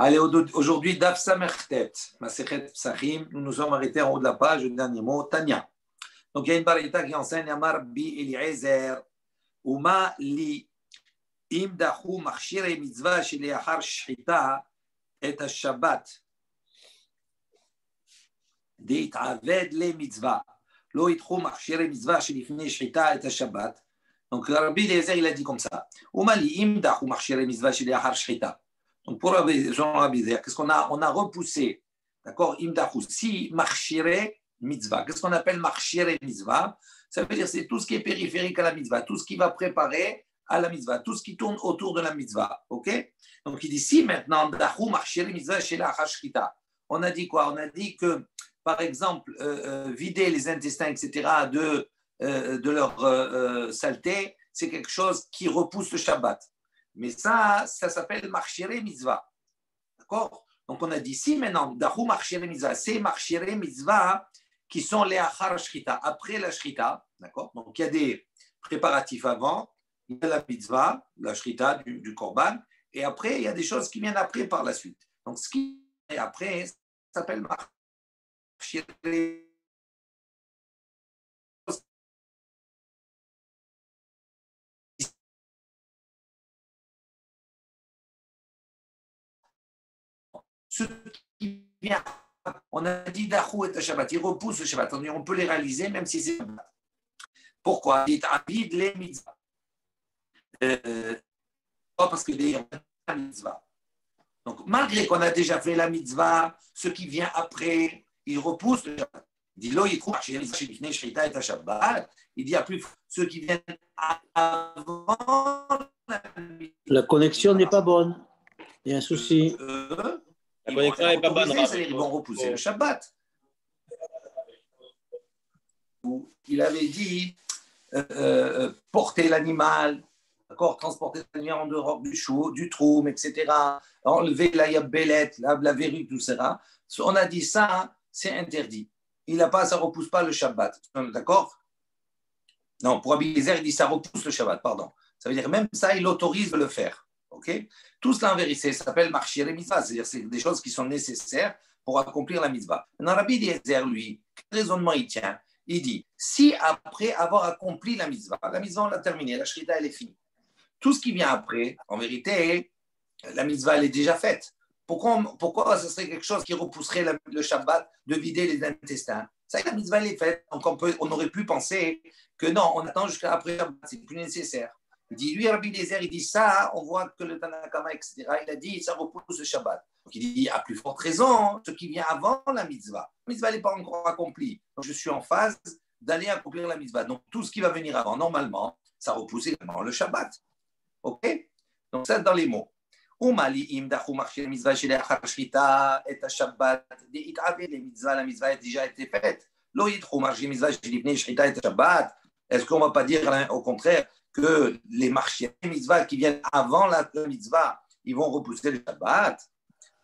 Allez, aujourd'hui, Daf Samertet, Masechet Psachim, nous nous sommes arrêtés en haut de la page, le dernier mot, Tanya. Donc, il y a une baraita qui enseigne Amar Bi Eliezer, Uma li imdachu machshire mitzvah sheliachar shchita et ha-shabbat, d'itaved le mitzvah, lo yitchu machshire mitzvah shelifnei shchita et ha-shabbat. Donc, Rabbi Eliezer, il a dit comme ça. Uma li imdachu machshire mitzvah sheliachar shchita. Donc, pour Jean Rabbi Eliezer, qu'est-ce qu'on a? On a repoussé, d'accord, imdachu, si machshire mitzvah. Qu'est-ce qu'on appelle marchir mitzvah? Ça veut dire c'est tout ce qui est périphérique à la mitzvah, tout ce qui va préparer à la mitzvah, tout ce qui tourne autour de la mitzvah. Ok? Donc il dit si maintenant dahu marchir mitzvah chez la hashkita. On a dit quoi? On a dit que par exemple vider les intestins etc. de leur saleté, c'est quelque chose qui repousse le Shabbat. Mais ça s'appelle marchir mitzvah. D'accord? Donc on a dit si maintenant dahu marchir mitzvah, c'est marchir mitzvah qui sont les achar shrita, après la shrita, d'accord? Donc il y a des préparatifs avant, il y a la mitzvah, la shrita du korban, et après il y a des choses qui viennent après par la suite. Donc ce qui est après ça s'appelle marchir. Ce qui vient, on a dit Dachou et Shabbat, il repousse le Shabbat. On peut les réaliser même si c'est Shabbat. Pourquoi? Il habite les mitzvahs. Pas parce que les mitzvahs. Donc, malgré qu'on a déjà fait la mitzvah, ce qui vient après, il repousse le Shabbat. Il dit Lo yikru shifnei shchita et Shabbat. Il dit à plus ceux qui viennent avant. La connexion n'est pas bonne. Il y a un souci. La connexion n'est pas bonne. Ils vont repousser le Shabbat. Il avait dit porter l'animal, d'accord, transporter l'animal en dehors du troum, etc. Enlever la yabbelet, la verrue, tout ça. On a dit ça, c'est interdit. Ça ne repousse pas le Shabbat. D'accord? Non, pour Rabbi Eliezer, il dit ça repousse le Shabbat, pardon. Ça veut dire même ça, il autorise de le faire. Okay? Tout cela en vérité, ça s'appelle marcher les mitzvahs, c'est-à-dire c'est des choses qui sont nécessaires pour accomplir la mitzvah. Maintenant, Rabbi Eliezer, lui, quel raisonnement il tient? Il dit, si après avoir accompli la mitzvah on l'a terminée, la shrita elle est finie. Tout ce qui vient après, en vérité, la mitzvah elle est déjà faite. Pourquoi ce serait quelque chose qui repousserait le Shabbat de vider les intestins? Ça, la mitzvah elle est faite, donc on aurait pu penser que non, on attend jusqu'à après Shabbat, c'est plus nécessaire. Il dit, lui, Rabbi Eliezer, il dit ça, on voit que le Tanakama, etc., il a dit, ça repousse le Shabbat. Donc il dit, à plus forte raison, ce qui vient avant la mitzvah. La mitzvah n'est pas encore accomplie. Donc je suis en phase d'aller accomplir la mitzvah. Donc tout ce qui va venir avant, normalement, ça repousse également le Shabbat. OK? Donc ça, dans les mots. La mitzvah a déjà été faite. Est-ce qu'on ne va pas dire au contraire que les marchés mitzvah qui viennent avant la mitzvah, ils vont repousser le Shabbat?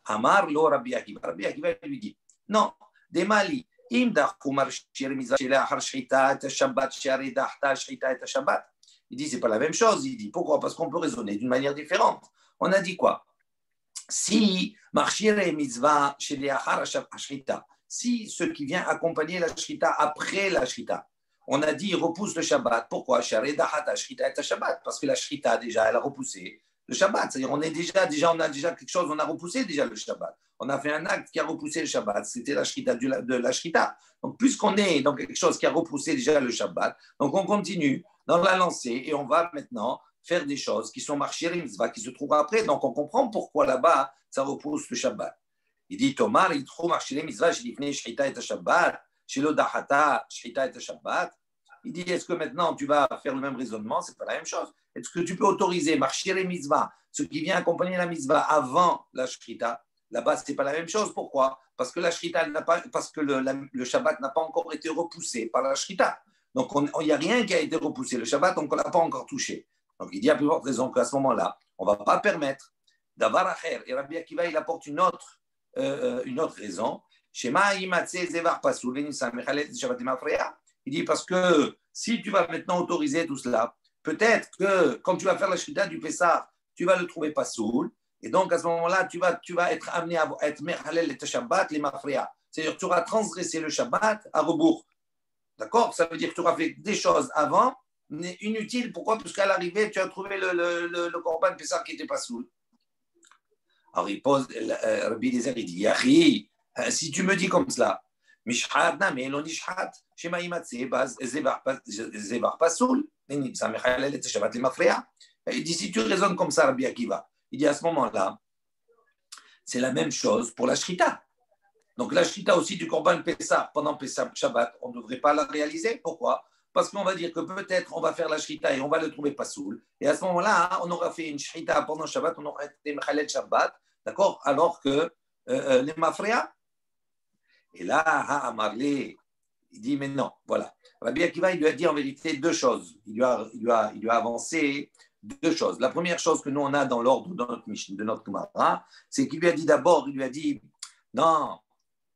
Amar lo Rabbi Akiva. Rabbi Akiva lui dit, non, des mali, im dachu marchir mitzvah sheleachar shchita et Shabbat she'ari dachta shchita et Shabbat. Il dit, c'est pas la même chose. Il dit, pourquoi? Parce qu'on peut raisonner d'une manière différente. On a dit quoi? Si marchir mitzvah sheleachar shchita, si ce qui vient accompagner la shchita après la shchita, on a dit, il repousse le Shabbat. Pourquoi? Parce que la Shrita, déjà, elle a repoussé le Shabbat. C'est-à-dire, on a déjà quelque chose, on a repoussé déjà le Shabbat. On a fait un acte qui a repoussé le Shabbat. C'était la Shrita de la Shrita. Donc, puisqu'on est dans quelque chose qui a repoussé déjà le Shabbat, donc on continue dans la lancée et on va maintenant faire des choses qui sont marchées les mitzvahs, qui se trouvent après. Donc, on comprend pourquoi là-bas, ça repousse le Shabbat. Il dit, Tomar, il trouve marcher les mitzvahs, shilifnei Shrita et Shabbat. Il dit, est-ce que maintenant tu vas faire le même raisonnement? C'est pas la même chose. Est-ce que tu peux autoriser marcher les mitzvahs, ce qui vient accompagner la mitzvah avant la shrita? Là-bas, c'est pas la même chose. Pourquoi? Parce que la shrita parce que le Shabbat n'a pas encore été repoussé par la shrita. Donc, il n'y a rien qui a été repoussé. Le Shabbat, donc on ne l'a pas encore touché. Donc, il dit à plus forte raison qu'à ce moment-là, on ne va pas permettre d'avoir acher. Et Rabbi Akiva, il apporte une autre raison. Il dit parce que si tu vas maintenant autoriser tout cela, peut-être que quand tu vas faire la shrita du Pessah, tu vas le trouver pas soul, Et donc, à ce moment-là, tu vas être amené à être Mechalel et Shabbat, les Mafria. C'est-à-dire que tu auras transgressé le Shabbat à rebours. D'accord? Ça veut dire que tu auras fait des choses avant, mais inutiles. Pourquoi? Parce qu'à l'arrivée, tu as trouvé le Corban Pessah qui n'était pas soul. Alors, il pose, Rabbi Eliezer, il dit, Yahi, si tu me dis comme cela, Mishhat, mais l'on Ishhat, Shema Imatse, Zevar Pasoul, ça Mechalel et Shabbat, les Mafria. Il dit, si tu raisonnes comme ça, Rabbi Akiva, il dit à ce moment-là, c'est la même chose pour la Shrita. Donc la Shrita aussi du Korban Pessah, pendant Pessah Shabbat, on ne devrait pas la réaliser. Pourquoi? Parce qu'on va dire que peut-être on va faire la Shrita et on va le trouver pas soul. Et à ce moment-là, on aura fait une Shrita pendant Shabbat, on aura été Mechalel Shabbat, d'accord? Alors que les Mafria. Et là, Amarlé, il dit, mais non, voilà. Rabbi Akiva, il lui a dit en vérité deux choses. Il lui a avancé deux choses. La première chose que nous, on a dans l'ordre de notre Gemara, c'est qu'il lui a dit d'abord, il lui a dit, non,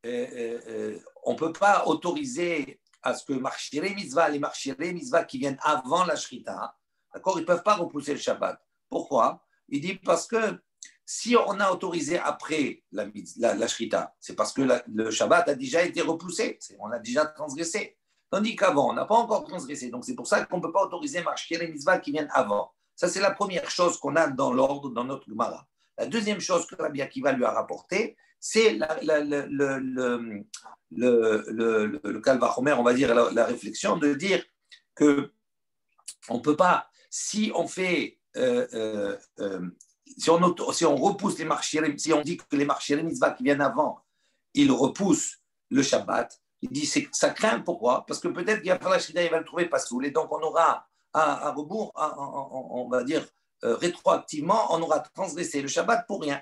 on ne peut pas autoriser à ce que les marchiré mitzvah qui viennent avant la shrita, d'accord, ils ne peuvent pas repousser le Shabbat. Pourquoi? Il dit parce que si on a autorisé après la shrita, c'est parce que le Shabbat a déjà été repoussé, on a déjà transgressé. Tandis qu'avant, on n'a pas encore transgressé. Donc c'est pour ça qu'on ne peut pas autoriser marchiré mitzvah qui viennent avant. Ça, c'est la première chose qu'on a dans l'ordre, dans notre Gemara. La deuxième chose que Rabbi Akiva lui a rapportée, c'est le Kalvachomer, on va dire, la réflexion de dire que on ne peut pas, si on fait, si on repousse les marchirim, si on dit que les marchirim mitzvah qui viennent avant, ils repoussent le Shabbat, il dit ça craint, pourquoi? Parce que peut-être qu'il va faire la Shrita, il va le trouver pas soul, et donc on aura à rebours, on va dire rétroactivement, on aura transgressé le Shabbat pour rien.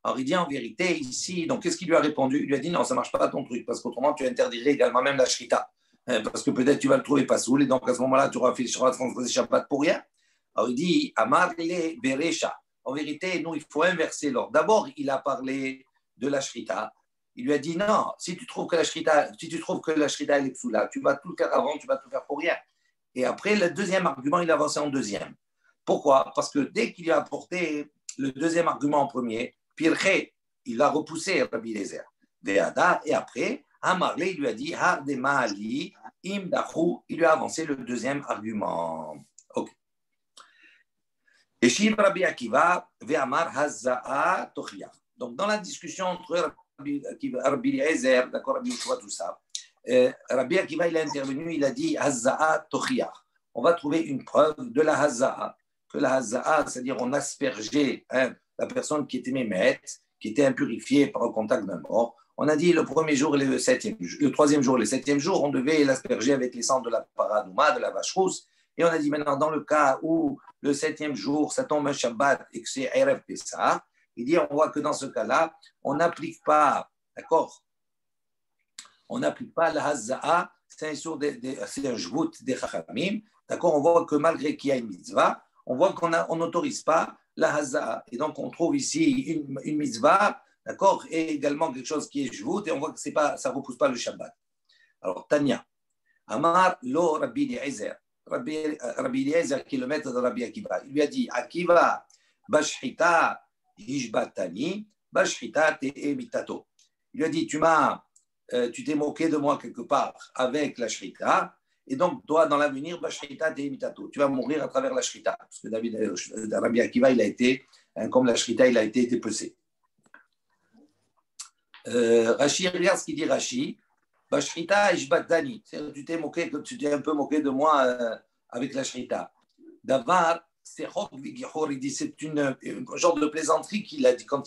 Alors il dit en vérité ici, donc qu'est-ce qu'il lui a répondu? Il lui a dit non, ça ne marche pas ton truc, parce qu'autrement tu interdirais également même la Shrita, parce que peut-être tu vas le trouver pas soul, et donc à ce moment-là tu auras transgressé Shabbat pour rien. Alors il dit Amar le Beresha. En vérité, nous il faut inverser l'ordre. D'abord il a parlé de la Shrita. Il lui a dit non, si tu trouves que la Shrita elle est psoula, tu vas tout faire avant, tu vas tout faire pour rien. Et après, le deuxième argument, il a avancé en deuxième. Pourquoi? Parce que dès qu'il a apporté le deuxième argument en premier, Pirche, il a repoussé Rabbi Eliezer. Et après, Amarle, il lui a dit, Hardemali, Imdachu, il lui a avancé le deuxième argument. Ok. Et Shiv Rabbi Akiva, Ve'amar Hazza'a Tochia. Donc, dans la discussion entre Rabbi Eliezer, d'accord, Rabbi Yeshua, tout ça, Rabbi Akiva, il a intervenu, il a dit Hazza'a Tochia. On va trouver une preuve de la Hazza'a. Que la Hazza'a, c'est-à-dire on aspergeait la personne qui était mémette, qui était impurifiée par le contact d'un mort. On a dit le premier jour et le troisième jour et le septième jour, on devait l'asperger avec les cendres de la paradouma, de la vache rousse. Et on a dit maintenant, dans le cas où le septième jour, ça tombe un Shabbat et que c'est Erev Pessah, il dit, on voit que dans ce cas-là, on n'applique pas, d'accord, on n'applique pas la Hazza'a, c'est un jvout des Chachamim, d'accord, on voit que malgré qu'il y a une mitzvah, on voit qu'on n'autorise pas la Hazza'a. Et donc, on trouve ici une mitzvah, d'accord, et également quelque chose qui est jvout, et on voit que ça ne repousse pas le Shabbat. Alors, Tanya, Amar lo Rabbi Eliezer, Rabbi Eliezer qui est le maître de Rabbi Akiva, il lui a dit, Akiva, Bashchita, Hishbatani, Bashchita, Te'e Mitato. Il lui a dit, tu t'es moqué de moi quelque part avec la Shrita, et donc toi, dans l'avenir, Bashchita Te'e Mitato. Tu vas mourir à travers la Shrita. Parce que Rabbi Akiva, il a été, comme la Shrita, il a été dépecé. Rashi, regarde ce qu'il dit Rashi. Bashchita Ishbatani. Tu t'es un peu moqué de moi avec la Shrita. Davar, c'est un genre de plaisanterie qu'il a dit quand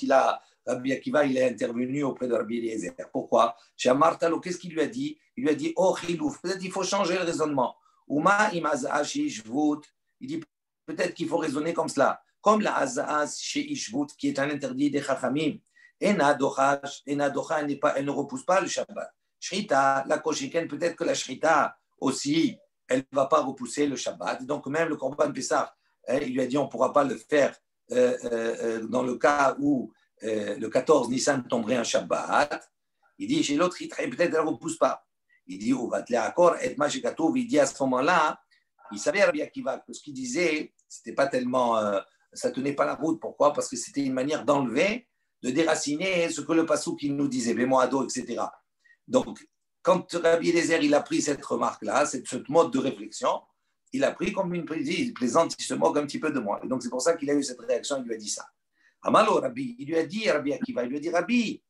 Rabbi Akiva, il est intervenu auprès de Rabbi Eliezer. Pourquoi? Chez Amartalo, qu'est-ce qu'il lui a dit? Il lui a dit, oh, chilouf, peut-être il faut changer le raisonnement. Uma imaza chez Ishvut. Il dit, peut-être qu'il faut raisonner comme cela. Comme la Hazaz chez Ishvut, qui est un interdit des Chachamim. Ena docha, elle ne repousse pas le Shabbat. Shrita, la koshiken, peut-être que la Shrita aussi, elle ne va pas repousser le Shabbat. Donc, même le Korban Pessah, il lui a dit, on ne pourra pas le faire dans le cas où le 14 Nissan tomberait un Shabbat. Il dit, chez l'autre, peut-être elle ne repousse pas. Il dit, il dit à ce moment-là, il savait Rabbi Akiva que ce qu'il disait, ce n'était pas tellement ça ne tenait pas la route. Pourquoi? Parce que c'était une manière d'enlever, de déraciner ce que le passouk il nous disait, Bémoado, etc. Donc, quand Rabbi Eliezer il a pris cette remarque-là, cette mode de réflexion, il a pris comme une il plaisante, il se moque un petit peu de moi. Et donc, c'est pour ça qu'il a eu cette réaction, il lui a dit ça. Amalo, Rabbi, il lui a dit, Rabbi Akiva, il lui a dit, Rabbi,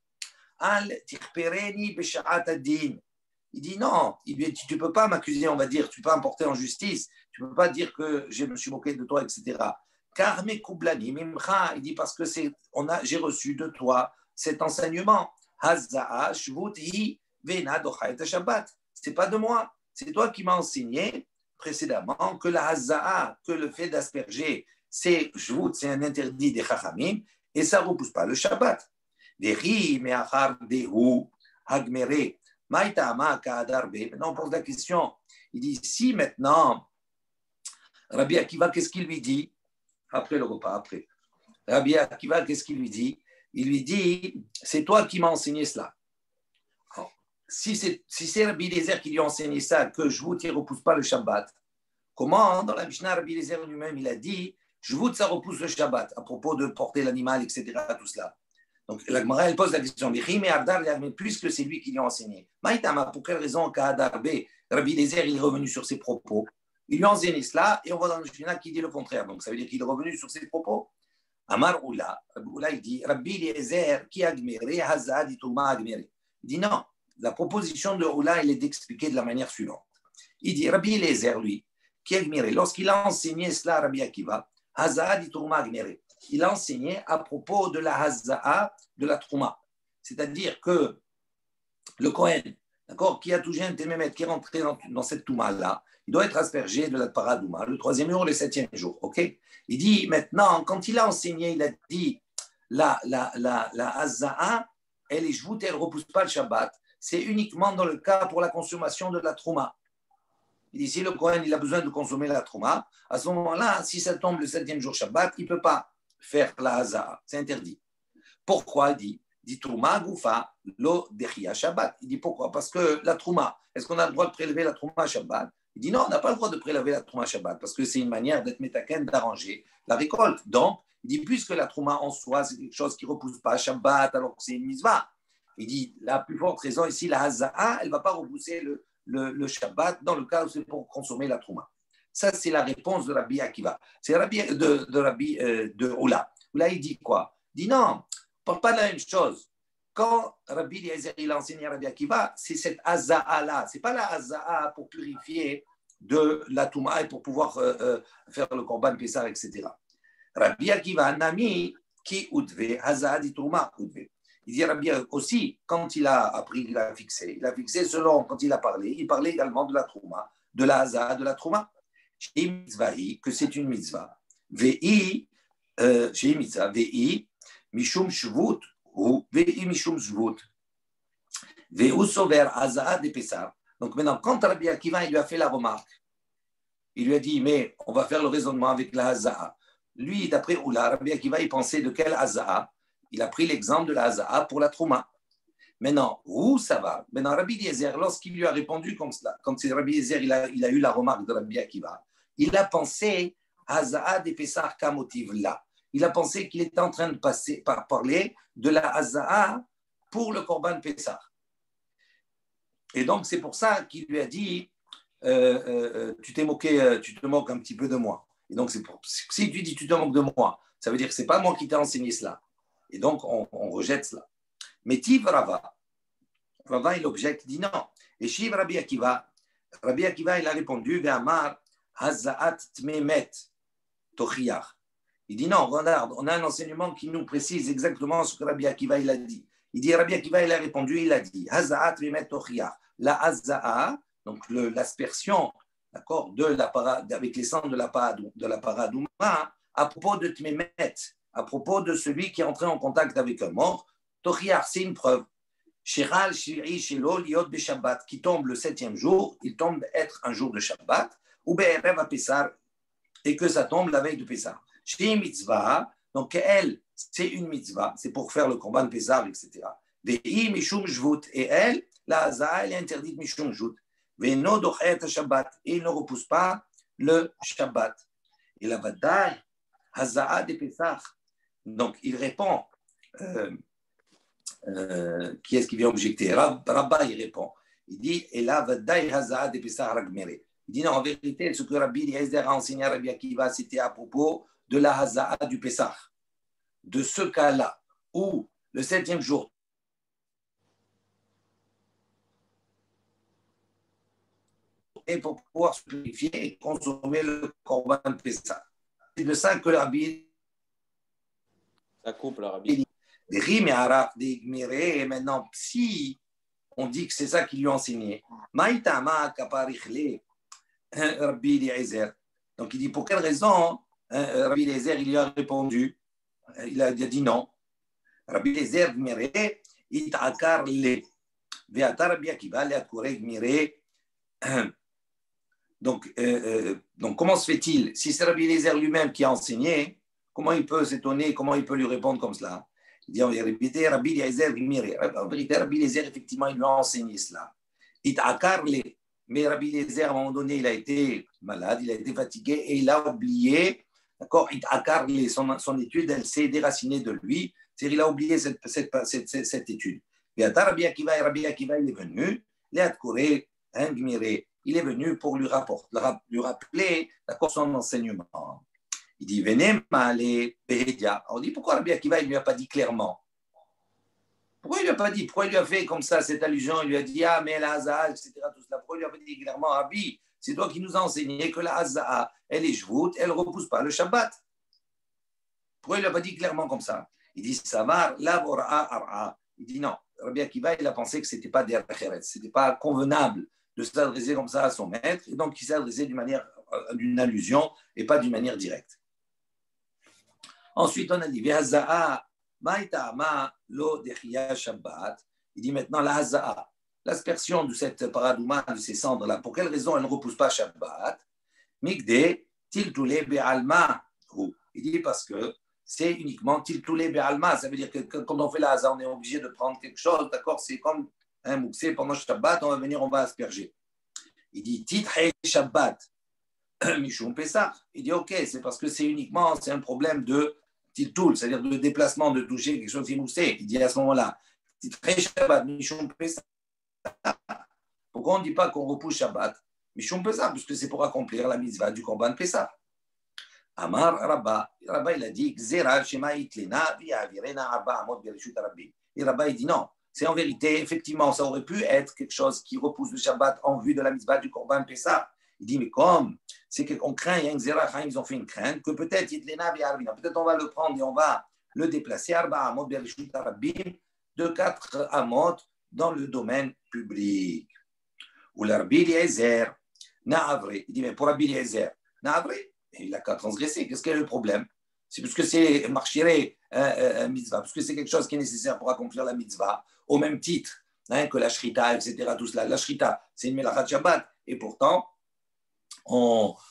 al tirpereni b'sha'at ad-din. Il dit non, il lui a dit, tu ne peux pas m'accuser, on va dire, tu ne peux pas me porter en justice, tu ne peux pas dire que je me suis moqué de toi, etc. Car mes kublani mimcha, il dit parce que j'ai reçu de toi cet enseignement. Hazza'a shvuti vena docha et Shabbat. C'est pas de moi, c'est toi qui m'as enseigné précédemment que la hazza'a, que le fait d'asperger, c'est un interdit des chachamim et ça ne repousse pas le Shabbat. Dehi me'achar dehu hagmere. Maintenant, on pose la question. Il dit, si maintenant, Rabbi Akiva, qu'est-ce qu'il lui dit? Après le repas, après. Rabbi Akiva, qu'est-ce qu'il lui dit? Il lui dit, c'est toi qui m'as enseigné cela. Alors, si c'est Rabbi Eliezer qui lui a enseigné ça, que je vous ne repousse pas le Shabbat, comment, dans la Mishnah, Rabbi Eliezer lui-même, il a dit, je vous ça repousse le Shabbat, à propos de porter l'animal, etc., tout cela. Donc, la Gemara, elle pose la question, mais puisque c'est lui qui lui a enseigné, Maïtama, pour quelle raison, Rabbi Eliezer, il est revenu sur ses propos? Il lui a enseigné cela, et on voit dans le Mishnah qui dit le contraire. Donc, ça veut dire qu'il est revenu sur ses propos. Amar Oula, il dit, Rabbi Eliezer, qui agmere, hazad, ituma agmere. Il dit non, la proposition de Oula, elle est d'expliquer de la manière suivante. Il dit, Rabbi Eliezer, lui, qui agmere, lorsqu'il a enseigné cela à Rabbi Akiva, hazad, ituma agmere. Il a enseigné à propos de la Hazza'a, de la Trouma. C'est-à-dire que le Kohen, d'accord, qui a touché un témémètre, qui est rentré dans cette Touma-là, il doit être aspergé de la Paradouma, le 3e jour, le 7e jour. Okay, il dit maintenant, quand il a enseigné, il a dit la Hazza'a, elle est jvout, elle ne repousse pas le Shabbat. C'est uniquement dans le cas pour la consommation de la Trouma. Il dit si le Kohen il a besoin de consommer la Trouma, à ce moment-là, si ça tombe le 7e jour Shabbat, il ne peut pas faire la Hazza'a, c'est interdit. Pourquoi? Il dit Trouma Goufa lo dechia Shabbat. Il dit pourquoi? Parce que la Trouma, est-ce qu'on a le droit de prélever la Trouma Shabbat? Il dit non, on n'a pas le droit de prélever la Trouma Shabbat parce que c'est une manière d'être métaken, d'arranger la récolte. Donc, il dit puisque la Trouma en soi, c'est quelque chose qui ne repousse pas Shabbat alors que c'est une mitzvah. Il dit la plus forte raison ici, la Hazza'a, elle ne va pas repousser le Shabbat dans le cas où c'est pour consommer la Trouma. Ça, c'est la réponse de Rabbi Akiva. C'est Rabbi de Oula. Oula, il dit quoi? Il dit non, on ne parle pas de la même chose. Quand Rabbi Eliezer il a enseigné à Rabbi Akiva, c'est cette Hazza'a-là. Ce n'est pas la Hazza'a pour purifier de la Touma et pour pouvoir faire le Korban Pessar, etc. Rabbi Akiva, Nami, qui udve, Hazza'a di Touma udve. Il dit Rabbi aussi, quand il a appris, il a fixé selon, quand il a parlé, il parlait également de la Touma, de la Hazza'a, de la Touma. Chez mitzvahi, que c'est une mitzvah. Ve'i, chez mitzvah, ve'i, mishum shvut, ou ve'i mishum shvut. Ve'u sover hazaa de Pessah. Donc maintenant, quand Rabbi Akiva il lui a fait la remarque, il lui a dit, mais on va faire le raisonnement avec la hazaa. Lui, d'après Oula, Rabbi Akiva, il pensait de quelle hazaa? Il a pris l'exemple de la hazaa pour la trouma. Maintenant, où ça va? Maintenant, Rabbi Eliezer, lorsqu'il lui a répondu comme cela, quand c'est Rabbi Eliezer, il a eu la remarque de Rabbi Akiva, il a pensé Hazaa de Pessah Kamotiv là. Il a pensé qu'il était en train de parler de la Hazaa pour le Korban Pessah. Et donc, c'est pour ça qu'il lui a dit tu te moques un petit peu de moi. Et donc, si tu dis tu te moques de moi, ça veut dire que ce n'est pas moi qui t'ai enseigné cela. Et donc, on rejette cela. Mais Tiv Rava, il objecte, il dit non. Et Shiv Rabbi Akiva, il a répondu Ve'amar Hazaat Tmemet Tochiach. Il dit non, regarde, on a un enseignement qui nous précise exactement ce que Rabbi Akiva il a dit. Il dit Rabbi Akiva il a répondu, il a dit Hazaat Tmemet Tochiach. La Haza'a, donc l'aspersion, d'accord, avec les cendres de la paradouma, à propos de Tmemet, à propos de celui qui est entré en contact avec un mort, Tochiach, c'est une preuve. Shiral Shiri Shelo Liot Beshabbat, qui tombe le 7e jour, il tombe être un jour de Shabbat, ou Be'erev Pessar, et que ça tombe la veille de Pessar. Shri Mitzvah, donc elle, c'est une mitzvah, c'est pour faire le Korban Pessar, etc. Ve'i Mishum Jvut, et elle, la Hazaa, elle est interdite Mishum Jvut. Ve'no Dochet Shabbat, et il ne repousse pas le Shabbat. Et la Vadaï, Haza'a de Pesach. Donc, il répond. Qui est-ce qui vient objecter? Rabba, il répond. Il dit, et là, Vadaï Haza'a de Pesach Ragmere. Il dit, non, en vérité, ce que Rabbi Eliezer a enseigné à Rabbi Akiva, c'était à propos de la Haza'a du Pesach. De ce cas-là, où le 7e jour, et pour pouvoir se purifier et consommer le Korban Pesach. C'est de ça que Rabbi. Ça coupe, le Rabbi. Des rimes et araf, des gmiré, et maintenant, si on dit que c'est ça qu'il lui a enseigné, Maïtama kaparichle, Rabbi Eliezer. Donc il dit, pour quelle raison Rabbi Eliezer, il lui a répondu, il a dit non. Rabbi Eliezer gmiré, itakar le. Veata Rabbi Akiva, le akure gmiré. Donc, comment se fait-il? Si c'est Rabbi Eliezer lui-même qui a enseigné, comment il peut s'étonner, comment il peut lui répondre comme cela? Il dit, en vérité, Rabbi Eliezer, Rabbi Eliezer, effectivement, il lui a enseigné cela. Mais Rabbi Eliezer, à un moment donné, il a été malade, il a été fatigué et il a oublié, d'accord, son étude, elle s'est déracinée de lui, c'est-à-dire il a oublié cette étude. Rabbi Akiva, il est venu, il est venu pour lui rappeler d'accord, son enseignement. Il dit, venez m'aller, Behedia. On dit, pourquoi Rabbi Akiva, il ne lui a pas dit clairement? Pourquoi il ne lui a pas dit? Pourquoi il lui a fait comme ça, cette allusion? Il lui a dit, ah, mais la Haza'a, etc. Tout cela. Pourquoi il lui a pas dit clairement, Rabbi, c'est toi qui nous as enseigné que la Haza'a, elle est jvout, elle ne repousse pas le Shabbat. Pourquoi il ne lui a pas dit clairement comme ça? Il dit, Samar, la Bora'a Ar'a. Il dit, non. Rabbi Akiva, il a pensé que ce n'était pas des Recheret, ce n'était pas convenable de s'adresser comme ça à son maître, et donc il s'est adressé d'une allusion et pas d'une manière directe. Ensuite, on a dit, Vehaza'a, Maïta'ama, lo dechiya Shabbat. Il dit maintenant la Haza'a, l'aspersion de cette paradouma, de ces cendres-là, pour quelle raison elle ne repousse pas Shabbat? Migde, tiltoulé be'alma. Il dit parce que c'est uniquement tiltoulé be'alma. Ça veut dire que quand on fait la Haza'a, on est obligé de prendre quelque chose, d'accord? C'est comme un mouxé pendant Shabbat, on va venir, on va asperger. Il dit titré Shabbat, Mishum Pesach. Il dit ok, c'est parce que c'est un problème de tiltoul, c'est-à-dire de déplacement, de toucher quelque chose qui est moussé. Il dit à ce moment-là, titré Shabbat, Mishum Pesach. Pourquoi on ne dit pas qu'on repousse Shabbat? Mishum Pesach, puisque c'est pour accomplir la mitzvah du Korban Pesach. Amar Rabba, Rabba il a dit Xera Shema Itlena Viavirena Abba Amot Bereshut Rabbi. Et Rabba il dit non. C'est en vérité, effectivement, ça aurait pu être quelque chose qui repousse le Shabbat en vue de la mitzvah du Korban Pessah. Il dit, mais comme c'est qu'on craint, il y a une zéracha, ils ont fait une crainte, que peut-être, peut-être on va le prendre et on va le déplacer, de 4 amot dans le domaine public. Ou l'Arbi Eliezer, Na'avre. Il dit, mais pour Rabbi Eliezer, Na'avre, il n'a qu'à transgresser. Qu'est-ce qu'il y a le problème? C'est parce que c'est marchiré mitzvah, parce que c'est quelque chose qui est nécessaire pour accomplir la mitzvah, au même titre que la shrita, etc. Tout cela. La shrita, c'est une melachat Shabbat, et pourtant,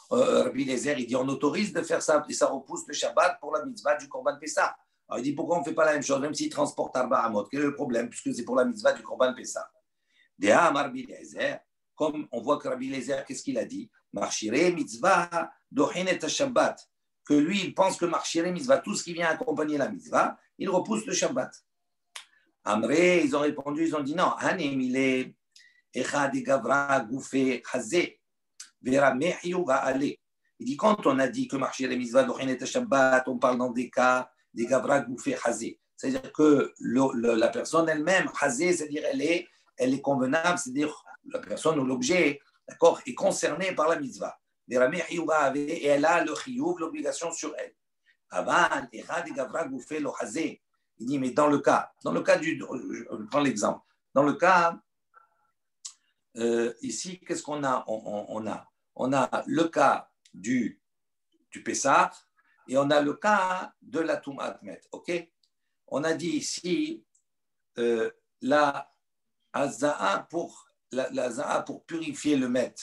Rabbi Eliezer, il dit on autorise de faire ça, et ça repousse le Shabbat pour la mitzvah du Korban Pessah. Alors il dit pourquoi on ne fait pas la même chose, même s'il transporte Arba Amot? Quel est le problème, puisque c'est pour la mitzvah du Korban Pessah? Deha Rabbi Eliezer, comme on voit que Rabbi Eliezer, qu'est-ce qu'il a dit? Marchiré mitzvah dohinet Shabbat. Que lui, il pense que marchiré mitzvah, tout ce qui vient accompagner la mitzvah, il repousse le Shabbat. Amré, ils ont répondu, ils ont dit non. Hanemile, Echad Gavra Goufé Hazé, Vera Mehiou va aller. Il dit quand on a dit que marchiré mitzvah dohinet Shabbat, on parle dans des cas des Gavra Goufé Hazé. C'est-à-dire que la personne elle-même, Hazé, c'est-à-dire elle est convenable, c'est-à-dire la personne ou l'objet, d'accord, est concerné par la mitzvah. Et elle a le chiyuv, l'obligation sur elle. Il dit, mais dans le cas je prends l'exemple. Dans le cas, ici, qu'est-ce qu'on a? On a le cas du Pessah et on a le cas de la Tumat Met. Ok? On a dit ici la Haza'a pour purifier le Met.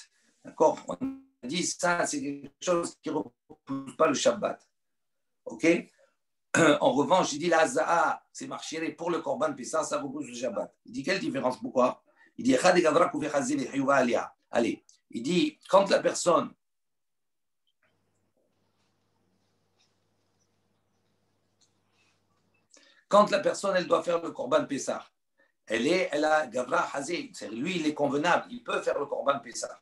D'accord? On a dit ça, c'est quelque chose qui ne repousse pas le Shabbat. Ok? En revanche, il dit la Haza'a, c'est marchéré pour le Korban Pessah, ça repousse le Shabbat. Il dit quelle différence? Pourquoi? Il dit allez, il dit quand la personne quand la personne, elle doit faire le Korban Pessah, elle a Gavra Hazé, lui, il est convenable, il peut faire le Korban Pessah.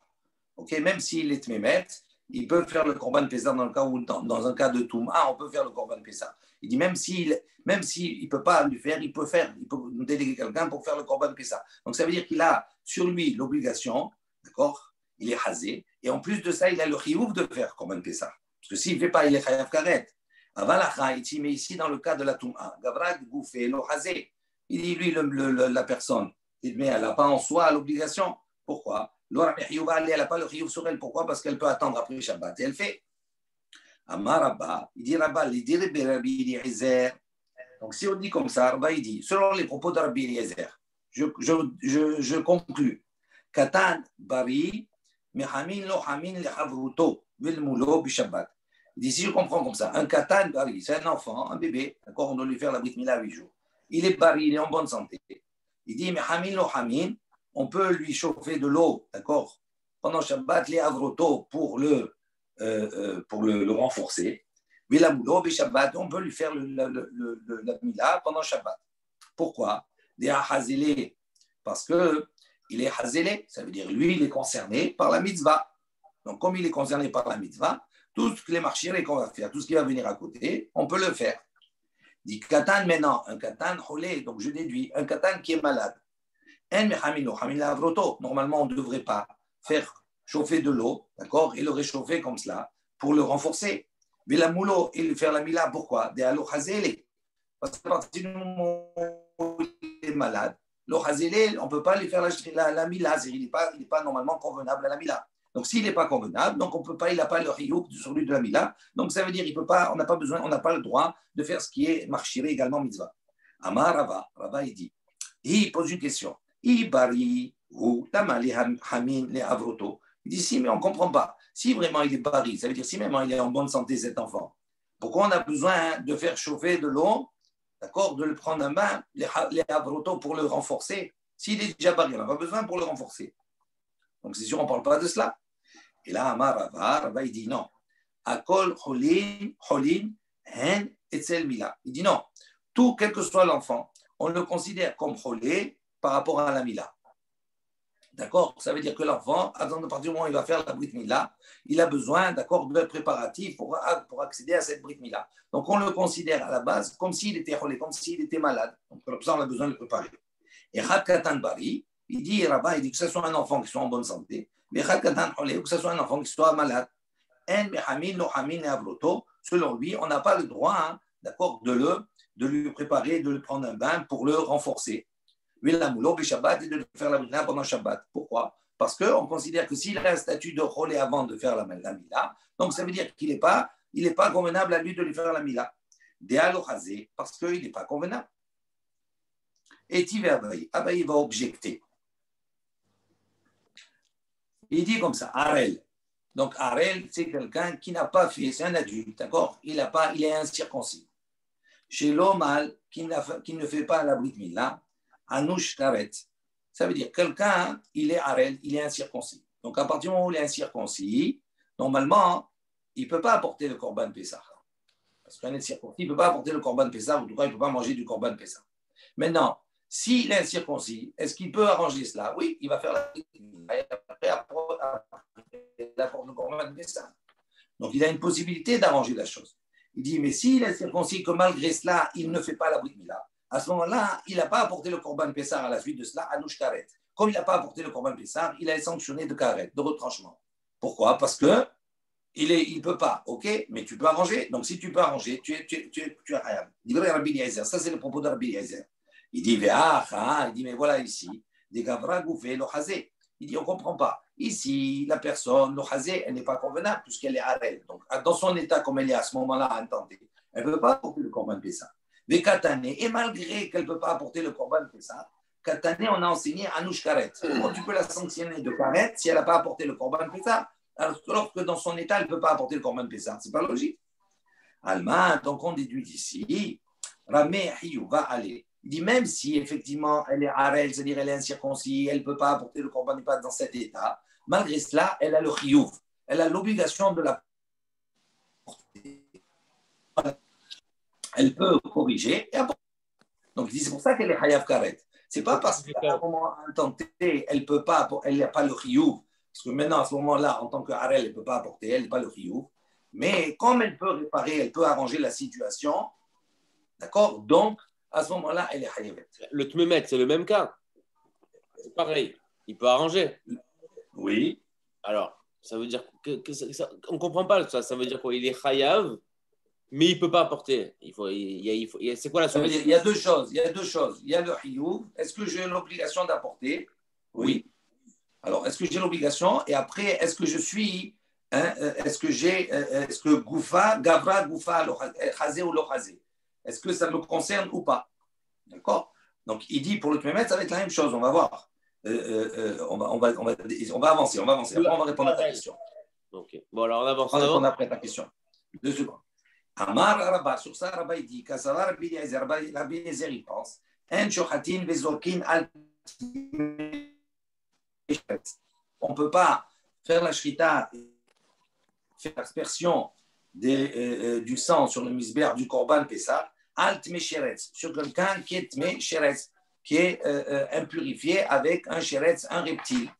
Okay? Même s'il est Mémet, il peut faire le Korban Pessah dans le cas où, dans un cas de Touma, on peut faire le Korban Pessah. Il dit même s'il ne peut pas le faire, il peut nous déléguer quelqu'un pour faire le Korban Pessah. Donc ça veut dire qu'il a sur lui l'obligation, d'accord? Il est Hazé, et en plus de ça, il a le Chiyuv de faire Korban Pessah. Parce que s'il ne fait pas, il est Chayav Karet. Mais ici, dans le cas de la Touma, Gavra Goufé, le Hazé, il dit, lui, la personne, mais elle n'a pas en soi l'obligation. Pourquoi? Elle n'a pas le chiyuv sur elle. Pourquoi? Parce qu'elle peut attendre après le Shabbat. Et elle fait. Amar Rabba, il dit Rabba, il dit Rabbi Eliezer. Donc si on dit comme ça, Rabba, il dit, selon les propos de Rabbi Eliezer, je conclus. Katan bari, mehamin lo hamin le havruto, vilmulo bishabbat. Il dit, si je comprends comme ça, un katan bari, c'est un enfant, un bébé, d'accord, on doit lui faire la brit mila à 8 jours. Il est bari, il est en bonne santé. Il dit, mehamin lo hamin, on peut lui chauffer de l'eau, d'accord, pendant Shabbat, les avroto pour le renforcer. Vilamoulo, Shabbat, on peut lui faire la mila pendant Shabbat. Pourquoi? Parce qu'il est hazélé, ça veut dire lui, il est concerné par la mitzvah. Donc, comme il est concerné par la mitzvah, tout ce que les marchés qu'on va faire, tout ce qui va venir à côté, on peut le faire. Dit katan maintenant, un katan cholé, donc je déduis, un katan qui est malade. Normalement, on ne devrait pas faire chauffer de l'eau, d'accord, et le réchauffer comme cela pour le renforcer. Mais la moulo, et lui faire la mila, pourquoi? Parce qu'à partir du moment où il est malade, le hazélé, on ne peut pas lui faire la mila, il n'est pas normalement convenable à la mila. Donc, s'il n'est pas convenable, donc on peut pas, il n'a pas le riouk sur lui de la mila, donc ça veut dire on n'a pas besoin, on n'a pas le droit de faire ce qui est marchiré également mitzvah. Amar Rava, il dit, il pose une question. Ibari ou Tamali Hamin les Avroto. Il dit si, mais on ne comprend pas. Si vraiment il est bari, ça veut dire si vraiment il est en bonne santé, cet enfant, pourquoi on a besoin de faire chauffer de l'eau, d'accord, de le prendre en main, les Avroto pour le renforcer? S'il est déjà bari, on n'a pas besoin pour le renforcer. Donc c'est sûr, on ne parle pas de cela. Et là, Amar Rava, il dit non. Akol Holin Hen Etzel Mila. Il dit non. Tout, quel que soit l'enfant, on le considère comme cholé par rapport à la mila. D'accord? Ça veut dire que l'enfant, à partir du moment où il va faire la brit mila, il a besoin, d'accord, de préparatifs pour accéder à cette brit mila. Donc on le considère à la base comme s'il était cholé, comme s'il était malade. Donc pour ça, on a besoin de le préparer. Et Katan Bari, il dit, Rabat, il dit que ce soit un enfant qui soit en bonne santé, mais Katan cholé, ou que ce soit un enfant qui soit malade. Selon lui, on n'a pas le droit, hein, d'accord, de lui préparer, de lui prendre un bain pour le renforcer. Et de le faire la mila pendant Shabbat. Pourquoi? Parce qu'on considère que s'il a un statut de cholé avant de faire la mila, donc ça veut dire qu'il n'est pas convenable à lui de lui faire la mila. Parce qu'il n'est pas convenable. Et Abaye va objecter. Il dit comme ça, Arel. Donc Arel, c'est quelqu'un qui n'a pas fait, c'est un adulte, d'accord? Il est incirconcis. Chez l'homme qui ne fait pas la brit mila, Anouch Karet, ça veut dire quelqu'un, il est Arel, il est incirconcis. Donc à partir du moment où il est incirconcis, normalement, il ne peut pas apporter le Korban Pessah. Parce qu'un incirconcis, il ne peut pas apporter le Korban Pessah, ou en tout cas, il ne peut pas manger du Korban Pessah. Maintenant, s'il est incirconcis, est-ce qu'il peut arranger cela? Oui, il va faire la brit mila et après apporte le Korban Pessah. Donc il a une possibilité d'arranger la chose. Il dit, mais s'il est circoncis que malgré cela, il ne fait pas la brit mila, à ce moment-là, il n'a pas apporté le Korban Pessah à la suite de cela, Anouch Karet. Comme il n'a pas apporté le Korban Pessah, il a été sanctionné de Karet, de retranchement. Pourquoi? Parce que il ne peut pas, ok, mais tu peux arranger. Donc si tu peux arranger, tu es Hayab. Il dit, Rabbi Eliezer, ça c'est le propos de Rabbi Eliezer. Il dit, mais voilà ici, des Gavra Goufé, le Hazé. Il dit, on ne comprend pas. Ici, la personne, le Hazé, elle n'est pas convenable puisqu'elle est Arel. Donc dans son état comme elle est à ce moment-là, entendez, elle ne peut pas apporter le Korban Pessah. Mais Katané, et malgré qu'elle ne peut pas apporter le Korban Pessah, Katané, on a enseigné Anouch Karet. Comment tu peux la sanctionner de Karet si elle n'a pas apporté le Korban Pessah, alors que dans son état, elle ne peut pas apporter le Korban Pessah? Ce n'est pas logique. Alma, donc on déduit ici, Ramé Hiyou va aller. Il dit même si effectivement elle est Arel, c'est-à-dire elle est incirconcis, elle ne peut pas apporter le Korban Pessah dans cet état, malgré cela, elle a le Hiyou. Elle a l'obligation de la porter. Elle peut corriger et apporter. Donc, il dit, c'est pour ça qu'elle est Hayav Karet. Ce n'est pas parce qu'à un moment intenté, elle n'a pas le Chiyuv. Parce que maintenant, à ce moment-là, en tant que Harel, elle ne peut pas apporter, elle n'a pas le Chiyuv. Mais comme elle peut réparer, elle peut arranger la situation, d'accord? Donc, à ce moment-là, elle est Hayavet. Le Tmemet, c'est le même cas. C'est pareil. Il peut arranger. Oui. Alors, ça veut dire on ne comprend pas ça. Ça veut dire quoi? Il est Hayav, mais il ne peut pas apporter. C'est quoi la solution? Il y a deux choses. Il y a le Hiyuv. Est-ce que j'ai l'obligation d'apporter? Oui. Alors, est-ce que j'ai l'obligation? Et après, est-ce que je suis. Est-ce que Goufa, Gavra, Goufa, Chazé ou Lochazé? Est-ce que ça me concerne ou pas? D'accord? Donc, il dit pour le Tmemet, ça va être la même chose. On va voir. On va avancer. Après, on va répondre à ta question. Ok. Bon, alors on avance. On va répondre après à ta question. 2 secondes. Amar Rabba, sur ça, Rabba, il dit Kassava Rabbi Eliezer, il pense En Shochatin Vezorkin Al. On ne peut pas faire la shrita, faire l'aspersion du sang sur le misber du Korban Pessah, Alt Mesheretz, sur quelqu'un qui est Mesheretz, qui est impurifié avec un Sheretz, un reptile.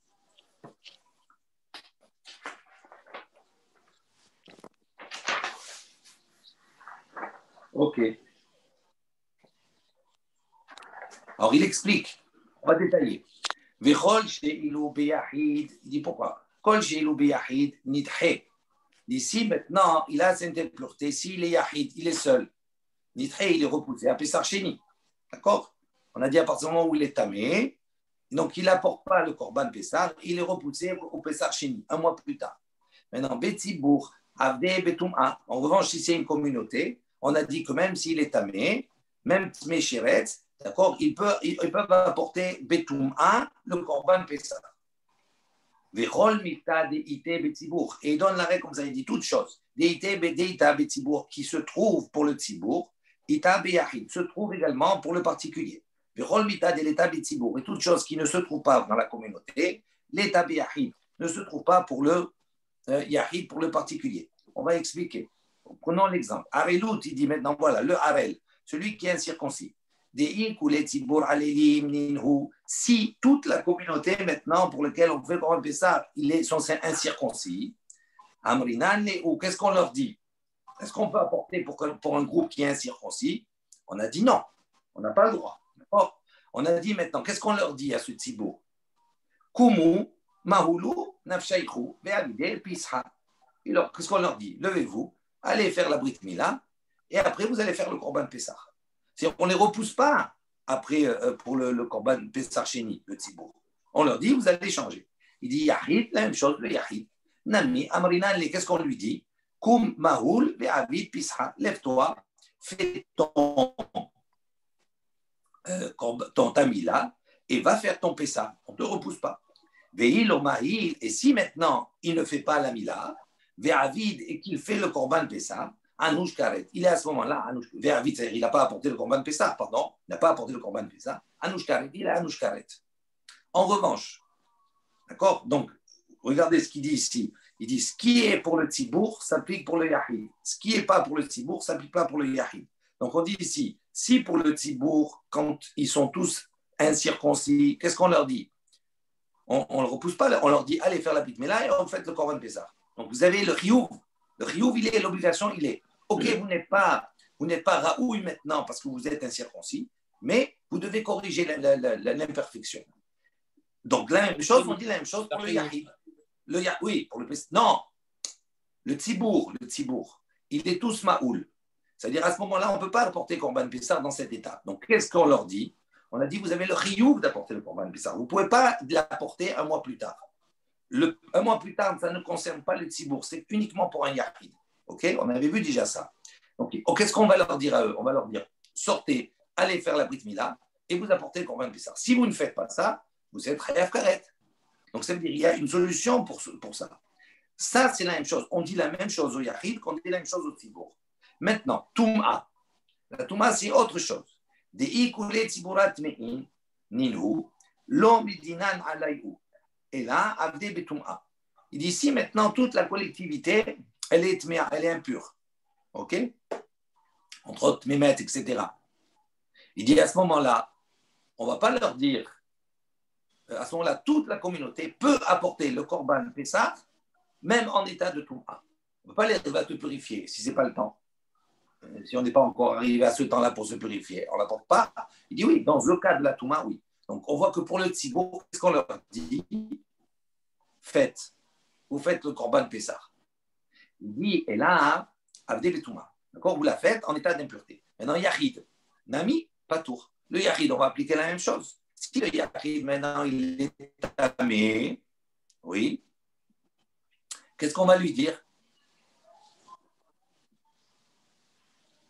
Ok. Alors, il explique. On va détailler. Il dit pourquoi? Ici, maintenant, il a cette impureté. S'il est Yahid, il est seul. Nidhe, il est repoussé à Pessar Sheni. D'accord? On a dit à partir du moment où il est tamé, donc il n'apporte pas le Korban Pessar, il est repoussé au Pessar Sheni, un mois plus tard. Maintenant, Betzibour, Avde Betum'a. En revanche, si c'est une communauté, on a dit que même s'il est tamé, même Tmé Sheretz, d'accord, ils peuvent apporter Betum'a, le Korban Pessah. Vechol Mita Deite Betzibour. Et il donne la règle, comme ça, il dit toutes choses. Deite Bedeita Betzibour, qui se trouve pour le Tzibour, Ita Beyachid, se trouve également pour le particulier. Vechol Mita Deleta Betzibour. Et toutes choses qui ne se trouvent pas dans la communauté, l'Eta Beyachid ne se trouve pas pour le Yahid, pour le particulier. On va expliquer. Prenons l'exemple. Arelout, il dit maintenant, voilà, le Arel, celui qui est incirconcis. Si toute la communauté maintenant pour laquelle on fait Korban Pessah, ils sont incirconcis, ou qu'est-ce qu'on leur dit? Est-ce qu'on peut apporter pour un groupe qui est incirconcis? On a dit non, on n'a pas le droit. D'accord? On a dit maintenant, qu'est-ce qu'on leur dit à ce tzibour? Kumu, mahulu, nafshaychu, ve'avide, pisha. Alors, qu'est-ce qu'on leur dit? Levez-vous, allez faire la Brit Mila, et après vous allez faire le Korban Pessah. On ne les repousse pas après pour le Korban Pessah Sheni, le Tzibour. On leur dit, vous allez changer. Il dit Yahid, la même chose, le Yahid. Nami, Amrinan, qu'est-ce qu'on lui dit? Kum Mahul, Ve'avid, Pisha, lève-toi, fais ton Tamila et va faire ton Pessah. On ne te repousse pas. Ve'il Omahil, et si maintenant il ne fait pas la Mila, Ve'avid, et qu'il fait le Korban Pessah, Anouch Karet. Il est à ce moment-là, il n'a pas apporté le Korban Pessah, pardon, il n'a pas apporté le Korban Pessah. Anouch Karet, il est Anouch Karet. En revanche, d'accord? Donc, regardez ce qu'il dit ici. Il dit ce qui est pour le Tzibour s'applique pour le Yahid. Ce qui n'est pas pour le Tzibour s'applique pas pour le Yahid. Donc, on dit ici, si pour le Tzibour, quand ils sont tous incirconcis, qu'est-ce qu'on leur dit? On ne le repousse pas, on leur dit allez faire la Brit Mila et on fait le Korban Pessah. Donc, vous avez le Riyuv. Le Riyuv, il est l'obligation, il est. Ok, vous n'êtes pas Raoui maintenant parce que vous êtes incirconcis, mais vous devez corriger l'imperfection. Donc, la même chose, on dit la même chose pour le Yahid. Oui, pour le non, le Tzibour, il est tous Maoul. C'est-à-dire, à ce moment-là, on ne peut pas apporter Korban Pessah dans cet état. Donc, qu'est-ce qu'on leur dit? On a dit, vous avez le Riyuv d'apporter le Korban Pessah. Vous ne pouvez pas l'apporter un mois plus tard. Un mois plus tard, ça ne concerne pas le Tzibour, c'est uniquement pour un Yahid. Ok, on avait vu déjà ça. Donc, qu'est-ce qu'on va leur dire à eux? On va leur dire sortez, allez faire la Brit Mila et vous apportez le Korban Pessah. Si vous ne faites pas ça, vous êtes Chayav Karet. Donc, ça veut dire qu'il y a une solution pour ça. Ça, c'est la même chose. On dit la même chose au Yahid qu'on dit la même chose au Tzibour. Maintenant, Toum'a. La Toum'a, c'est autre chose. Des Ikule Tziburat Me'in, Ninhu, Lo Midinan Alayhu. Et là, Avde Betum'a. Il dit ici, maintenant, toute la collectivité, elle est impure. OK? Entre autres, Mémet, etc. Il dit à ce moment-là, on ne va pas leur dire, à ce moment-là, toute la communauté peut apporter le Korban Pessah, même en état de Touma. On ne peut pas les dire, va te purifier, si ce n'est pas le temps. Si on n'est pas encore arrivé à ce temps-là pour se purifier, on ne l'apporte pas. Il dit oui, dans le cas de la Touma, oui. Donc on voit que pour le Tzibour, qu'est-ce qu'on leur dit? Faites, vous faites le Korban Pessah. Il dit, et là, Avdé Betouma. D'accord, vous la faites en état d'impureté. Maintenant, Yachid, Nami, pas tour. Le Yachid, on va appliquer la même chose. Si le Yachid, maintenant, il est tamé, oui, qu'est-ce qu'on va lui dire?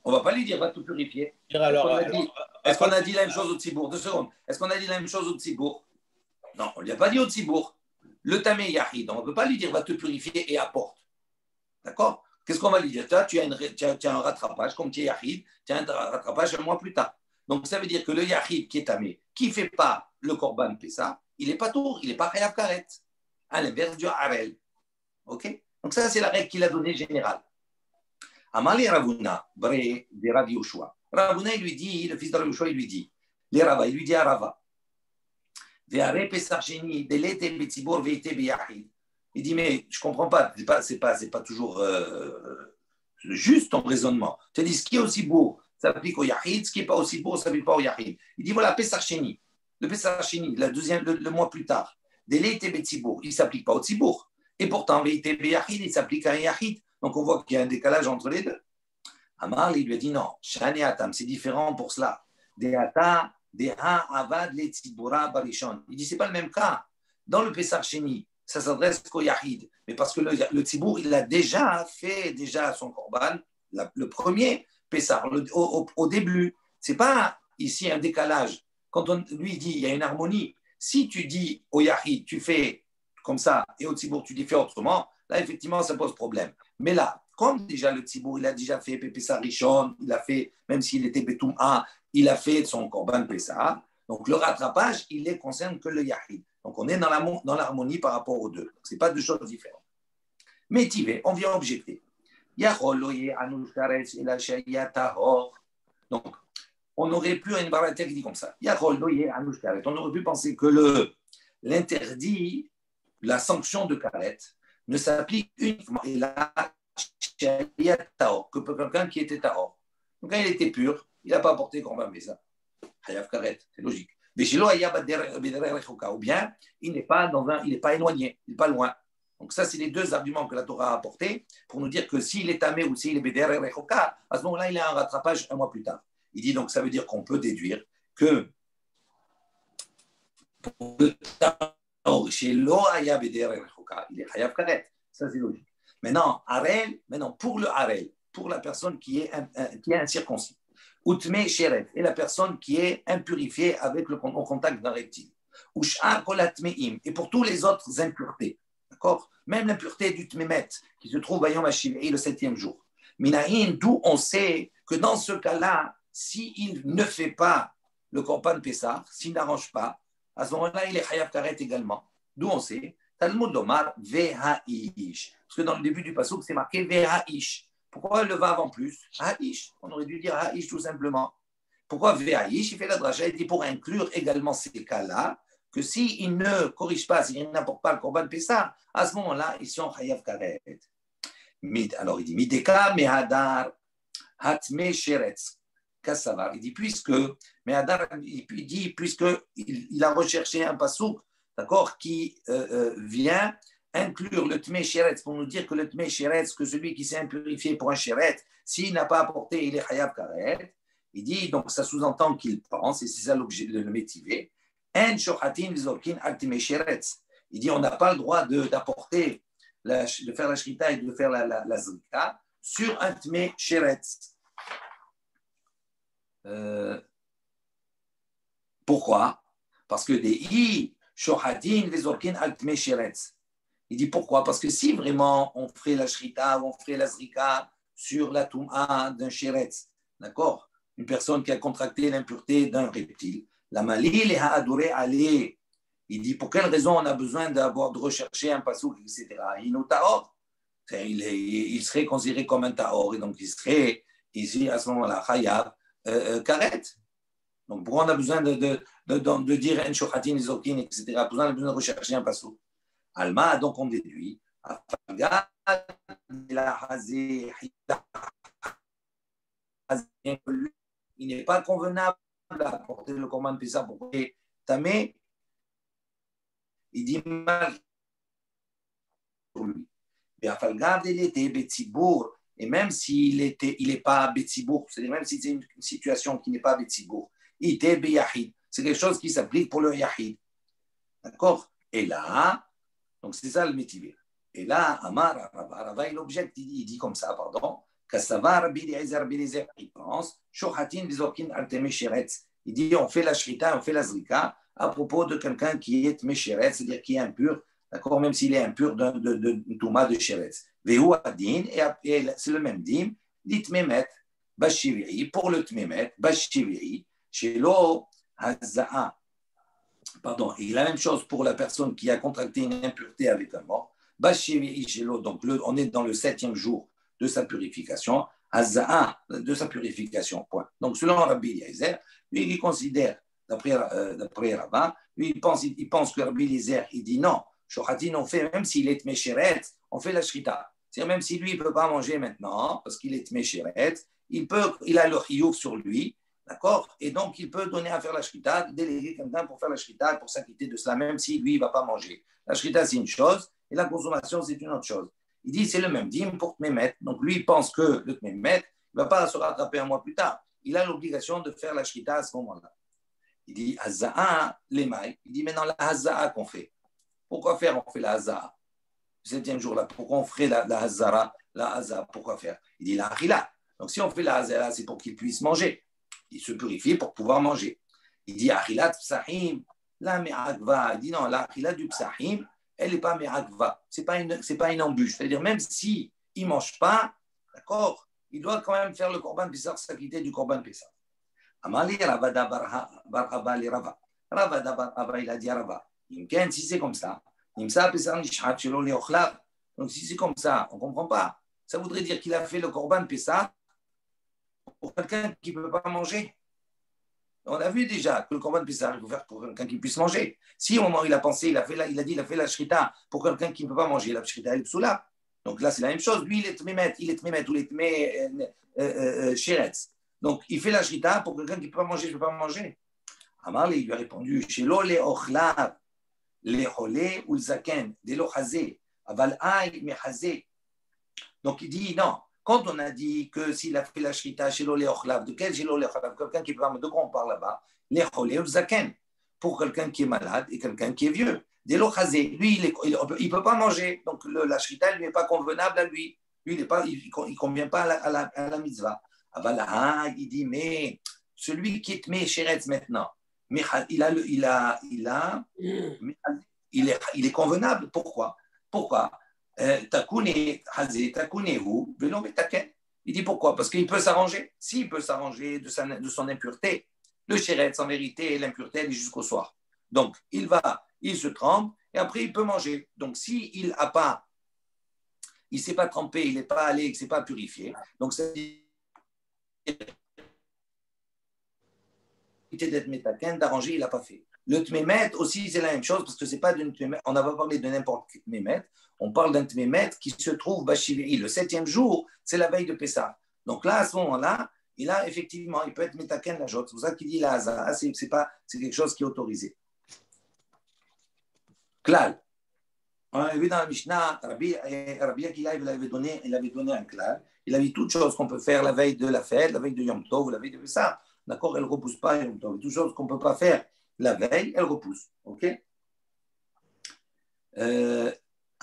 On ne va pas lui dire, va tout purifier. Est-ce qu'on a dit la même chose au Tzibour? 2 secondes. Est-ce qu'on a dit la même chose au Tzibour? Non, on ne lui a pas dit au Tzibour. Le tamé Yachid, on ne peut pas lui dire, va te purifier et apporte. D'accord? Qu'est-ce qu'on va lui dire? Toi, tu as un rattrapage, comme tu es Yachid, tu as un rattrapage un mois plus tard. Donc, ça veut dire que le Yachid qui est tamé, qui ne fait pas le Korban Pessah, il n'est pas tour, il n'est pas Chayav Karet. À l'inverse du Harel. OK? Donc, ça, c'est la règle qu'il a donnée générale. Amali Ravuna, Bré, de Rav Yoshua. Ravuna, il lui dit, le fils de Rav Yoshua, il lui dit, les Rava, il lui dit à Rava, Ve'are Pesach Sheni, Delete Betzibor Ve'ite Beyachid. Il dit, mais je ne comprends pas, c'est pas toujours juste ton raisonnement. Tu dis, ce qui est aussi beau, ça s'applique au Yachid, ce qui n'est pas aussi beau, ça ne s'applique pas au Yachid. Il dit, voilà, Pesach Sheni, le Pesach Sheni, le mois plus tard, Delete Betzibor, il ne s'applique pas au Tzibour. Et pourtant, Ve'ite Beyachid, il s'applique à un Yachid. Donc, on voit qu'il y a un décalage entre les deux. Amar, il lui a dit non, Shani Atam, c'est différent pour cela. Deata, Deha, Avad, Letzibura, Barishon. Il dit, ce n'est pas le même cas. Dans le Pessar Sheni, ça s'adresse qu'au Yahid. Mais parce que le Tzibour, il a déjà fait son Korban, le premier Pessar, au début. Ce n'est pas ici un décalage. Quand on lui dit, il y a une harmonie. Si tu dis au Yahid, tu fais comme ça, et au Tzibour, tu dis fais autrement, là, effectivement, ça pose problème. Mais là, comme déjà le Tzibour, il a déjà fait Pessah Rishon, il a fait, même s'il était Betouma, il a fait son Korban Pessah. Donc le rattrapage, il ne concerne que le Yahid. Donc on est dans l'harmonie par rapport aux deux. Ce n'est pas deux choses différentes. Mais Tivé, on vient objecter. Donc, on aurait pu, une baratia qui dit comme ça. On aurait pu penser que l'interdit, la sanction de Karet, ne s'applique uniquement et là, que pour quelqu'un qui était Tahor. Donc quand il était pur, il n'a pas apporté Korban Pessah. Chayav Karet, c'est logique. Ou bien, il n'est pas éloigné, il n'est pas loin. Donc ça, c'est les deux arguments que la Torah a apportés pour nous dire que s'il est tamé ou s'il est Beder Rechoka, à ce moment-là, il a un rattrapage un mois plus tard. Il dit donc, ça veut dire qu'on peut déduire que pour le Tahor, chez Loaya Beder Rechoka, il est Chayav Karet. Ça, c'est logique. Maintenant, pour le Harel, pour la personne qui est incirconcis, Outme Sheret, et la personne qui est impurifiée avec le contact d'un reptile, Ushar Kolatmeim, et pour tous les autres impuretés, d'accord? Même l'impureté du Tmemet, qui se trouve à Yom HaShiv'i, le 7e jour. Minahin, d'où on sait que dans ce cas-là, s'il ne fait pas le Korban Pessah, s'il n'arrange pas, à ce moment-là, il est Chayav Karet également. D'où on sait Talmud Lomar Veha'ish. Parce que dans le début du pasuk, c'est marqué Veha'ish. Pourquoi le va avant plus? Ha'ish. On aurait dû dire Ha'ish tout simplement. Pourquoi Veha'ish? Il fait la dracha, il dit pour inclure également ces cas-là, que s'il ne corrige pas, s'il n'apporte pas le Korban Pessah, à ce moment-là, ils sont Chayav Karet. Alors il dit Mideka Mehadar Hatme Sheretz. Kassavar. Il dit puisqu'il a recherché un pasuk, d'accord, qui vient inclure le Tmei Sheretz pour nous dire que le Tmei Sheretz, que celui qui s'est impurifié pour un Sheretz, s'il n'a pas apporté, il est Chayav Karet. Il dit, donc ça sous-entend qu'il pense, et c'est ça l'objet de le métiver, En Shochatin Vizorkin Al Tmei Sheretz. Il dit, on n'a pas le droit d'apporter, de faire la Shrita et de faire la Zrika sur un Tmei Sheretz. Pourquoi? Parce que des I Shochatin Vizorkin Al Tmei Sheretz. Il dit pourquoi? Parce que si vraiment on ferait la shrita ou on ferait la zrika sur la touma d'un sheretz, d'accord? Une personne qui a contracté l'impureté d'un reptile, la malil et ha'aduré alé. Il dit pour quelle raison on a besoin de rechercher un pasouk, etc. Il serait considéré comme un taor et donc il serait ici à ce moment-là chayav karet. Donc, pourquoi on a besoin de dire En Shochatin, Zokin, etc. Pourquoi on a besoin de rechercher un passo? Alma, donc on déduit. Il n'est pas convenable à porter le Corban Pessah pour Tamé. Il dit mal pour lui. Et même s'il n'est pas Betsibour, c'est-à-dire même si c'est une situation qui n'est pas Betsibour, il était Beyahid. C'est quelque chose qui s'applique pour le Yahid. D'accord? Et là, donc c'est ça le métier. Et là, Amar, Rava, il objecte, il dit comme ça, pardon, Kassava, Rabbi Eliezer, il pense, Shochatin, Bizorkin, Arteme Sheretz. Il dit, on fait la shrita, on fait la zrika à propos de quelqu'un qui est Mesheretz, c'est-à-dire qui est impur, d'accord, même s'il est impur de Touma de Sheretz. Vehu Adin, et c'est le même dim, dit Tmemet, Bashiviri, pour le Tmemet, Bashiviri, chez l'eau, Hazza'a. Pardon, et la même chose pour la personne qui a contracté une impureté avec un mort. Donc on est dans le 7e jour de sa purification, Hazza'a, de sa purification, point. Donc selon Rabbi Eliezer, lui il considère, d'après Rava, lui il pense que Rabbi Eliezer, il dit non, Shochatin on fait, même s'il est Mesheret, on fait la Shrita. C'est-à-dire même si lui il ne peut pas manger maintenant, parce qu'il est Mesheret, il a le chiyuv sur lui, d'accord? Et donc, il peut donner à faire la shrita, déléguer quelqu'un pour faire la shrita, pour s'acquitter de cela, même si lui, il ne va pas manger. La shrita, c'est une chose, et la consommation, c'est une autre chose. Il dit, c'est le même dîme pour Tmemet. Donc, lui, il pense que le Tmemet ne va pas se rattraper un mois plus tard. Il a l'obligation de faire la shrita à ce moment-là. Il dit, Haza'a, l'émail. Il dit, maintenant, la Haza'a qu'on fait. Pourquoi faire? On fait la Haza'a. Le 7e jour-là, pourquoi on ferait la Hazara, la Haza'a? Pourquoi faire? Il dit, la Achila. Donc, si on fait la Haza'a, c'est pour qu'il puisse manger. Il se purifie pour pouvoir manger. Il dit Achilat Psahim, la Me'agva. Il dit non, la Achilat du Psahim, elle n'est pas Me'agva. Ce n'est pas une embûche. C'est-à-dire, même s'il ne mange pas, d'accord, il doit quand même faire le Korban Pessah, s'acquitter du Korban Pessah. Amali Ravada Barhaba li Rava. Ravada Barhaba, il a dit à Rava. Si c'est comme ça, donc si c'est comme ça, on ne comprend pas. Ça voudrait dire qu'il a fait le Korban Pessah pour quelqu'un qui ne peut pas manger. On a vu déjà que le Korban Pessah, il faut faire pour quelqu'un qui puisse manger. Si au moment où il a pensé, il a fait la shrita pour quelqu'un qui ne peut pas manger, la shrita est psoula. Donc là, c'est la même chose. Lui, il est tmemet ou il est tmé sheretz. Donc, il fait la shrita pour quelqu'un qui ne peut pas manger, je ne peux pas manger. Amar, il lui a répondu, chez l'eau, les ochlav, les cholé ou le zaken, des lo chazé, aval aï, mais chazé. Donc, il dit, non. Quand on a dit que s'il a fait la shrita chez l'olé ochlav, de quel chez l'olé ochlav? Quelqu'un qui peut pas, de quoi on parle là-bas? Les cholé ou zaken. Pour quelqu'un qui est malade et quelqu'un qui est vieux. Des lochazé, lui, il ne peut pas manger. Donc la shrita ne lui est pas convenable à lui. Lui, il ne convient pas à la mitzvah. Avala, il dit, mais celui qui est tmé sheretz maintenant, mais il est convenable. Pourquoi? Il dit pourquoi? Parce qu'il peut s'arranger. S'il peut s'arranger de son impureté, le chéretz, en vérité, l'impureté, elle est jusqu'au soir. Donc, il se trempe et après, il peut manger. Donc, s'il ne s'est pas trempé, il n'est pas allé, il ne s'est pas purifié, donc c'est d'être métaken, d'arranger, il n'a pas fait. Le tmémet aussi, c'est la même chose, parce que c'est pas d'une tmémet, on n'a pas parlé de n'importe quel tmémet, on parle d'un tmémet qui se trouve Bashiviri. Le 7e jour, c'est la veille de Pessah. Donc là, à ce moment-là, il peut être métaken la jote. C'est pour ça qu'il dit la haza, c'est quelque chose qui est autorisé. Klal. On avait vu dans la Mishnah, Rabbi Akiva, il avait donné un klal. Il a dit toutes choses qu'on peut faire la veille de la fête, la veille de Yom Tov, la veille de Pessah. D'accord, elle ne repousse pas Yom Tov. Toutes choses qu'on ne peut pas faire la veille, elle repousse. Ok?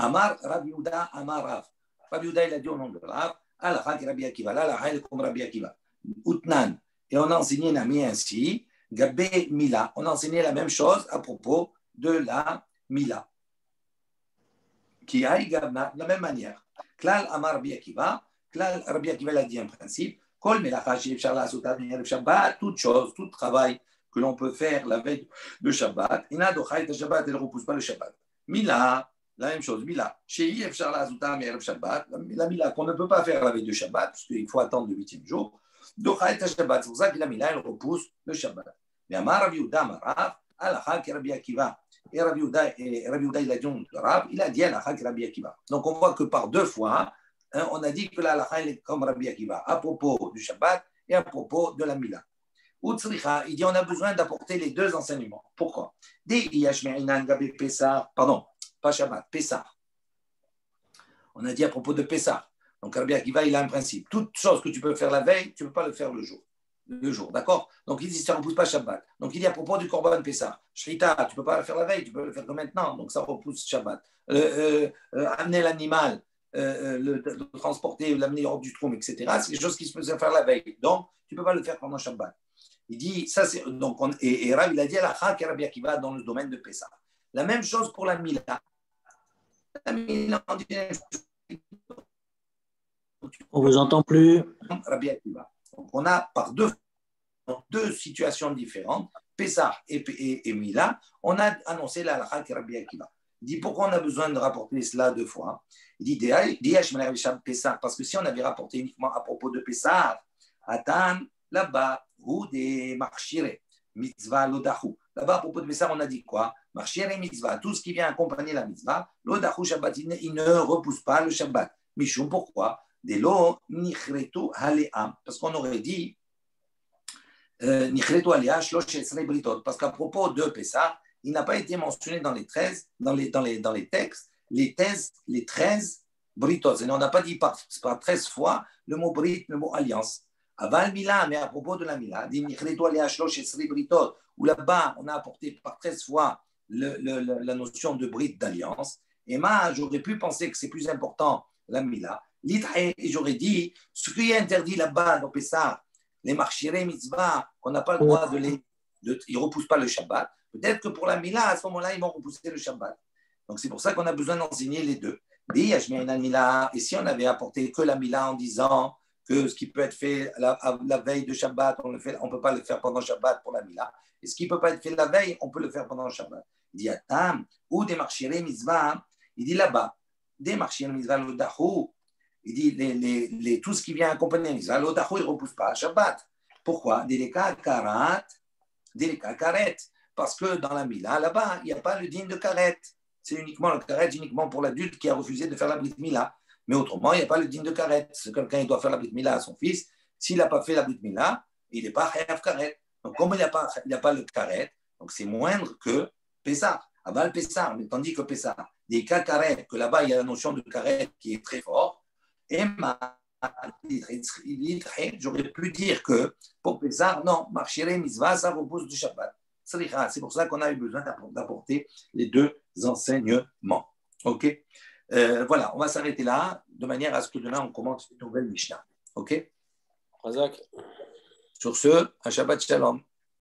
Amar Rabbi Yehuda, Amar Rav. Rabbi Yehuda, il a dit au nom de Rav, Alakha ki Rabbi Akiva, Alakha il comme Rabbi Akiva. Utnan. Et on a enseigné Nami ainsi, Gabé Mila. On a enseigné la même chose à propos de la Mila. Qui aille Gabna, de la même manière. Klal Amar Rabbi Akiva. Klal Rabbi Akiva l'a dit en principe. Kol Melacha She'efshar La'asota B'Erev Shabbat. Toute chose, tout travail que l'on peut faire la veille de Shabbat. Ina docha et Shabbat, elle ne repousse pas le Shabbat. Mila, la même chose. Mila. She'i Efshar La'asota B'Erev Shabbat. La Mila qu'on ne peut pas faire la veille de Shabbat, parce qu'il faut attendre le 8e jour. Docha et Shabbat. C'est pour ça que la Mila, elle repousse le Shabbat. Mais Amar Rabbi Yehuda Amarav, Alacha ki Rabbi Akiva. Et Rabbi Yehuda, il a dit de Rav, il a dit Alacha ki Rabbi Akiva. Donc on voit que par deux fois, on a dit que la Alacha est comme Rabbi Akiva, à propos du Shabbat et à propos de la Mila. Utsricha, il dit on a besoin d'apporter les deux enseignements. Pourquoi? Pardon, pas Shabbat, Pessah. On a dit à propos de Pessah. Donc Rabbi Akiva, il a un principe. Toute chose que tu peux faire la veille, tu ne peux pas le faire le jour. Le jour, d'accord? Donc il dit ça ne repousse pas Shabbat. Donc il dit à propos du Korban Pessah, Shrita, tu ne peux pas le faire la veille, tu peux le faire que maintenant. Donc ça repousse Shabbat. Amener l'animal, le transporter, l'amener hors du trône, etc. C'est des choses qui se peuvent faire la veille. Donc tu ne peux pas le faire pendant Shabbat. Il dit, ça c'est. Donc et Rav, il a dit à la Chak et Rabbi Akiva dans le domaine de Pessah. La même chose pour la Mila. La Mila, on dit. On ne vous entend plus. Rabbi Akiva. Donc on a par deux situations différentes, Pessah et Mila, on a annoncé la halakha qui Rabbi Akiva. Il dit pourquoi on a besoin de rapporter cela deux fois. Il dit Pessah, parce que si on avait rapporté uniquement à propos de Pessah, Atan, là-bas, ou des marchire, mitzvah, lodahu. Là-bas, à propos de Pessah, on a dit quoi? Marchire, mitzvah, tout ce qui vient accompagner la mitzvah, lodahu, Shabbat, il ne repousse pas le Shabbat. Michou, pourquoi? Parce qu'on aurait dit parce qu'à propos de Pessah, il n'a pas été mentionné dans les 13, dans les textes, les 13 britot. Et on n'a pas dit par 13 fois le mot brit, le mot alliance. Aval Mila, mais à propos de la Mila, dit britot, où là-bas on a apporté par 13 fois la notion de brit d'alliance. Et moi, j'aurais pu penser que c'est plus important la Mila. Et j'aurais dit, ce qui est interdit là-bas dans Pessah, les marchiré mitzvah, qu'on n'a pas le droit ils ne repoussent pas le Shabbat. Peut-être que pour la Mila, à ce moment-là, ils vont repousser le Shabbat. Donc c'est pour ça qu'on a besoin d'enseigner les deux. Et si on avait apporté que la Mila en disant que ce qui peut être fait la veille de Shabbat, on ne peut pas le faire pendant Shabbat pour la Mila. Et ce qui ne peut pas être fait la veille, on peut le faire pendant Shabbat. Il dit Atam, ou des marchiré mitzvah, il dit là-bas, des marchiré mitzvah l'odahu. Il dit tout ce qui vient accompagner l'Israël, l'Odahu, il ne repousse pas à Shabbat. Pourquoi? Délika karet. Parce que dans la Mila, là-bas, il n'y a pas le digne de karet. C'est uniquement le karet, uniquement pour l'adulte qui a refusé de faire la Brit Mila. Mais autrement, il n'y a pas le digne de karet. Si quelqu'un doit faire la Brit Mila à son fils, s'il n'a pas fait la Brit Mila, il n'est pas chayav karet. Donc, comme il n'y a pas le karet, donc c'est moindre que Pessah. Aval Pessah, mais tandis que Pessah, des cas karet, que là-bas, il y a la notion de karet qui est très forte. Et j'aurais pu dire que pour Pessah, non, marchiré mitzvah, ça repose du Shabbat. C'est pour ça qu'on a eu besoin d'apporter les deux enseignements. Ok, voilà, on va s'arrêter là, de manière à ce que demain on commence une nouvelle Mishnah. Ok. Razak. Sur ce, un Shabbat Shalom.